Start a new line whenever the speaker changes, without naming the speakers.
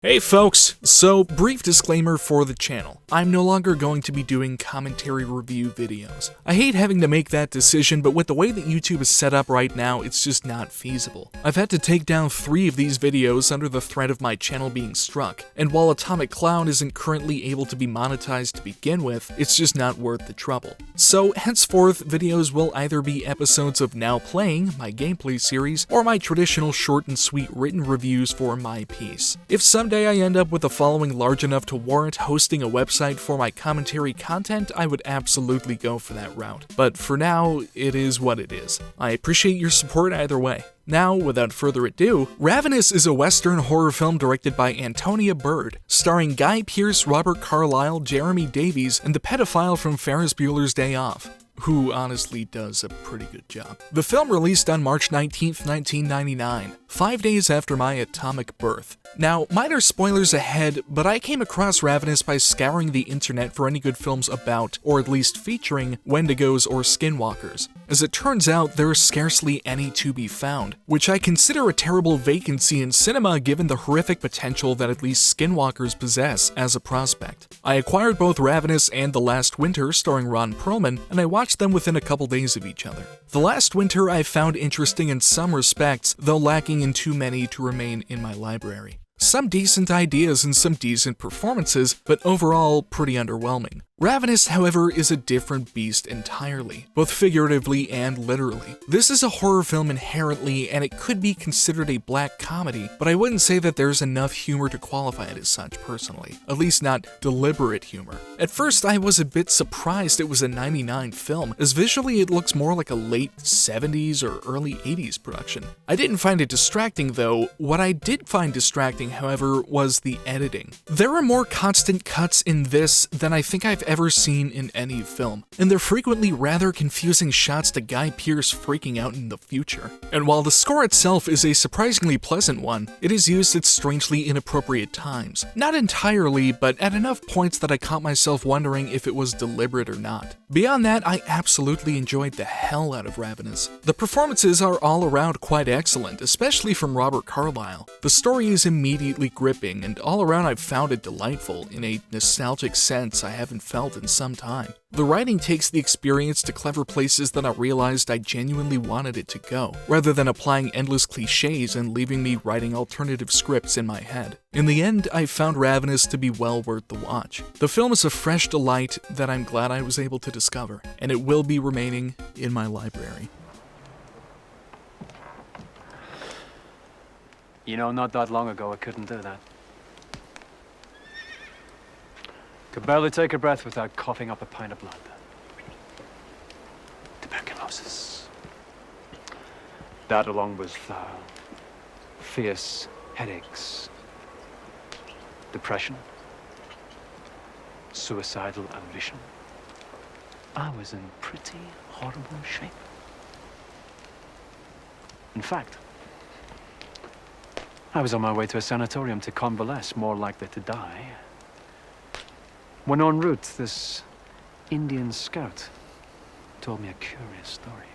Hey folks! So, brief disclaimer for the channel. I'm no longer going to be doing commentary review videos. I hate having to make that decision, but with the way that YouTube is set up right now, it's just not feasible. I've had to take down 3 of these videos under the threat of my channel being struck, and while Atomic Cloud isn't currently able to be monetized to begin with, it's just not worth the trouble. So, henceforth, videos will either be episodes of Now Playing, my gameplay series, or my traditional short and sweet written reviews for my piece. If someday I end up with a following large enough to warrant hosting a website for my commentary content, I would absolutely go for that route. But for now, it is what it is. I appreciate your support either way. Now, without further ado, Ravenous is a Western horror film directed by Antonia Bird, starring Guy Pearce, Robert Carlyle, Jeremy Davies, and the pedophile from Ferris Bueller's Day Off, who honestly does a pretty good job. The film released on March 19th, 1999, 5 days after my atomic birth. Now, minor spoilers ahead, but I came across Ravenous by scouring the internet for any good films about, or at least featuring, Wendigos or skinwalkers. As it turns out, there are scarcely any to be found, which I consider a terrible vacancy in cinema given the horrific potential that at least skinwalkers possess as a prospect. I acquired both Ravenous and The Last Winter starring Ron Perlman, and I watched them within a couple days of each other. The Last Winter I found interesting in some respects, though lacking in too many to remain in my library. Some decent ideas and some decent performances, but overall pretty underwhelming. Ravenous, however, is a different beast entirely, both figuratively and literally. This is a horror film inherently, and it could be considered a black comedy, but I wouldn't say that there's enough humor to qualify it as such personally, at least not deliberate humor. At first, I was a bit surprised it was a '99 film, as visually it looks more like a late 70s or early 80s production. I didn't find it distracting though. What I did find distracting, however, was the editing. There are more constant cuts in this than I think I've ever seen in any film, and they're frequently rather confusing shots to Guy Pearce freaking out in the future. And while the score itself is a surprisingly pleasant one, it is used at strangely inappropriate times. Not entirely, but at enough points that I caught myself wondering if it was deliberate or not. Beyond that, I absolutely enjoyed the hell out of Ravenous. The performances are all around quite excellent, especially from Robert Carlyle. The story is immediately gripping, and all around I've found it delightful in a nostalgic sense I haven't felt in some time. The writing takes the experience to clever places that I realized I genuinely wanted it to go, rather than applying endless cliches and leaving me writing alternative scripts in my head. In the end, I found Ravenous to be well worth the watch. The film is a fresh delight that I'm glad I was able to discover, and it will be remaining in my library.
You know, not that long ago I couldn't do that. Could barely take a breath without coughing up a pint of blood. Tuberculosis. That along with fierce headaches, depression, suicidal ambition. I was in pretty horrible shape. In fact, I was on my way to a sanatorium to convalesce, more likely to die. When en route, this Indian scout told me a curious story.